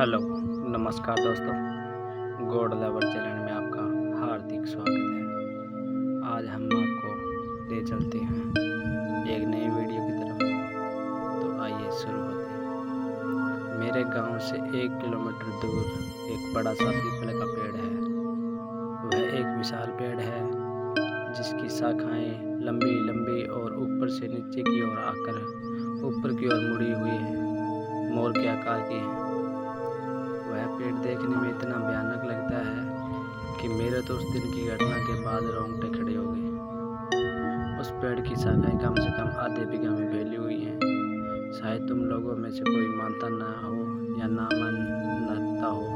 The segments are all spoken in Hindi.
हेलो, नमस्कार दोस्तों। गॉड लेवल चैनल में आपका हार्दिक स्वागत है। आज हम आपको ले चलते हैं एक नई वीडियो की तरफ। तो आइए शुरू होते हैं। मेरे गांव से 1 किलोमीटर दूर एक बड़ा सा पीपल का पेड़ है। वह एक विशाल पेड़ है जिसकी शाखाएं लंबी लंबी और ऊपर से नीचे की ओर आकर ऊपर की ओर मुड़ी हुई है, मोर के आकार की है। वह पेड़ देखने में इतना भयानक लगता है कि मेरे तो उस दिन की घटना के बाद रोंगटे खड़े हो गए। उस पेड़ की शाखाएं कम से कम आधे बीघा में फैली हुई हैं। शायद तुम लोगों में से कोई मानता ना हो या ना मानता हो,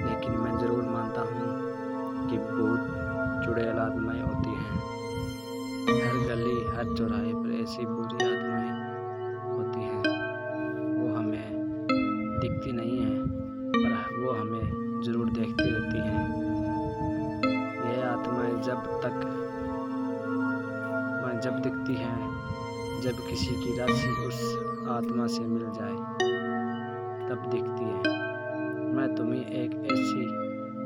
लेकिन मैं ज़रूर मानता हूँ कि भूत चुड़ैल आत्माएं होती हैं। हर गली हर चौराहे पर ऐसी बुरी आत्माएं होती हैं। वो हमें दिखती नहीं हैं, पर वो हमें ज़रूर देखती रहती हैं। यह आत्माएं जब दिखती हैं, जब किसी की राशि उस आत्मा से मिल जाए तब दिखती है। मैं तुम्हें एक ऐसी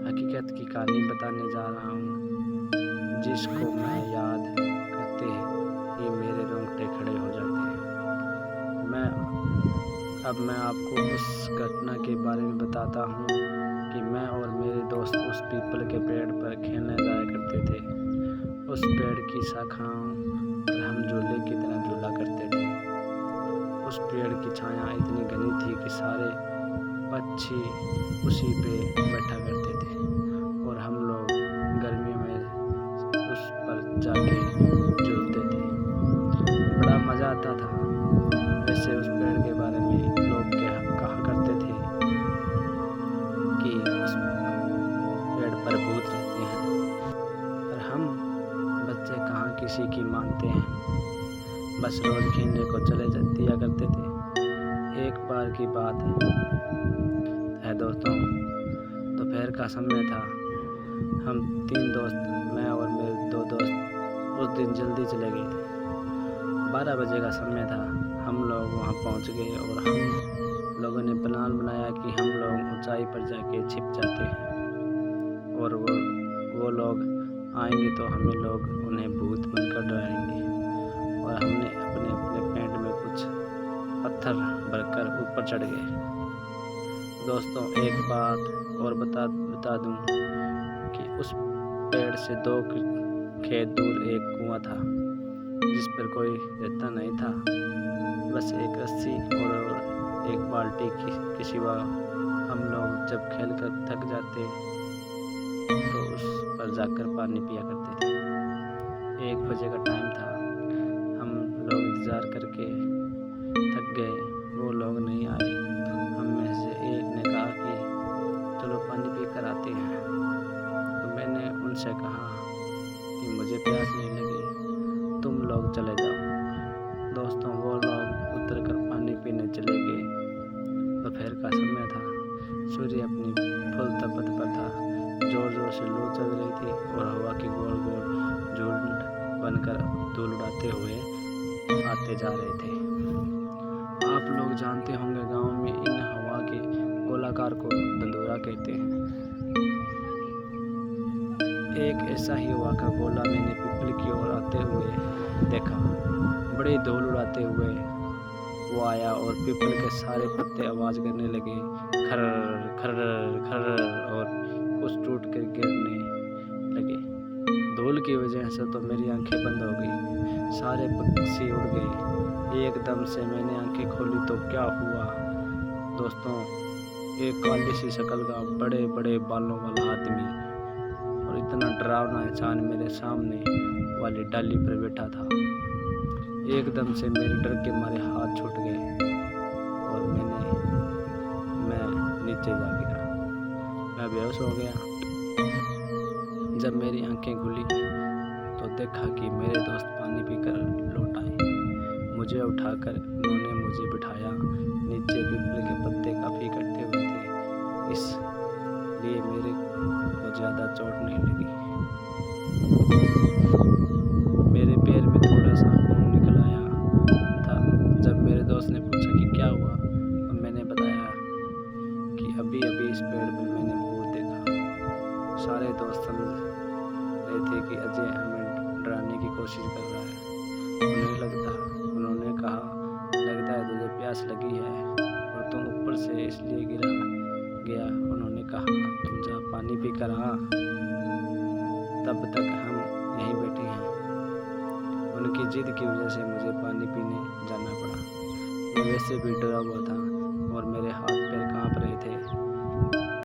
हकीकत की कहानी बताने जा रहा हूँ जिसको मैं याद करते ही मेरे रोंगटे खड़े हो जाते हैं। अब मैं आपको उस घटना के बारे में बताता हूँ कि मैं और मेरे दोस्त उस पीपल के पेड़ पर खेलने जाया करते थे। उस पेड़ की शाखाओं पर हम झूले की तरह झूला करते थे। उस पेड़ की छाया इतनी घनी थी कि सारे पक्षी उसी पे बैठा करते थे और हम लोग गर्मियों में उस पर जाके झूलते थे। बड़ा मज़ा आता था। वैसे उस पेड़ के बारे में लोग कहा करते थे कि उस पेड़ पर भूत रहते हैं, पर हम बच्चे कहाँ किसी की मानते हैं। बस रोज खेलने को चले दिया करते थे। एक बार की बात है दोस्तों, दोपहर का समय था। हम 3 दोस्त, मैं और मेरे 2 दोस्त उस दिन जल्दी चले गए थे। 12 बजे का समय था। हम लोग वहाँ पहुँच गए और हम लोगों ने प्लान बनाया कि हम लोग ऊंचाई पर जाके छिप जाते हैं और वो लोग आएंगे तो उन्हें भूत बनकर डराएंगे। और हमने अपने अपने पेट में कुछ पत्थर भरकर ऊपर चढ़ गए। दोस्तों, एक बात और बता दूं कि उस पेड़ से 2 खेत दूर एक कुआं था जिस पर कोई रहता नहीं था। बस एक रस्सी और एक बाल्टी के सिवा हम लोग जब खेल कर थक जाते तो उस पर जाकर पानी पिया करते थे। 1 बजे का टाइम था। हम लोग इंतज़ार करके थक गए। वो लोग नहीं आए। हम में से एक ने कहा कि चलो पानी पी कर आते हैं। तो मैंने उनसे कहा कि मुझे प्यास नहीं लगी, तुम लोग चले जाओ। दोस्तों, वो लोग उतर कर पानी पीने चले गए। दोपहर का समय था। सूर्य अपनी फुल तपत पर था। जोर जोर से लू चल रही थी और हवा की गोल गोल झुंड बनकर धूल उड़ाते हुए आते जा रहे थे। आप लोग जानते होंगे, गांव में इन हवा के गोलाकार को धंधोरा कहते हैं। एक ऐसा ही हवा का गोला मैंने पीपल की ओर आते हुए देखा। बड़ी धूल उड़ाते हुए वो आया और पीपल के सारे पत्ते आवाज़ करने लगे, खर्र खर्र खर्र, और कुछ टूट कर गिरने लगे। धूल की वजह से तो मेरी आंखें बंद हो गई। सारे पक्षी उड़ गए। एकदम से मैंने आंखें खोली तो क्या हुआ दोस्तों, एक काली सी शक्ल का बड़े बड़े बालों वाला आदमी और इतना डरावना इंसान मेरे सामने वाली डाली पर बैठा था। एकदम से मेरे डर के मारे हाथ छूट गए और मैं नीचे जा गिरा। मैं बेहोश हो गया। जब मेरी आंखें खुली तो देखा कि मेरे दोस्त पानी पीकर लौट आए। मुझे उठाकर उन्होंने मुझे बिठाया। नीचे पीपल के पत्ते काफ़ी इकट्ठे हुए थे, इसलिए मेरे को ज़्यादा चोट नहीं लगी। मेरे पैर में थोड़ा सा खून निकल आया था। जब मेरे दोस्त ने पूछा कि क्या हुआ, तो मैंने बताया कि अब अभी अभी इस पेड़ पर मैंने भूत देखा। सारे दोस्त समझ रहे थे कि अजय हमें डराने की कोशिश कर रहा है। उन्होंने कहा, लगता है तुझे प्यास लगी है और तुम ऊपर से इसलिए गिरा गया। उन्होंने कहा, तुम जा पानी पी कर आ, तब तक हम यहीं बैठे हैं। उनकी जिद की वजह से मुझे पानी पीने जाना पड़ा। मैं वैसे भी डरा हुआ था और मेरे हाथ पैर कांप रहे थे।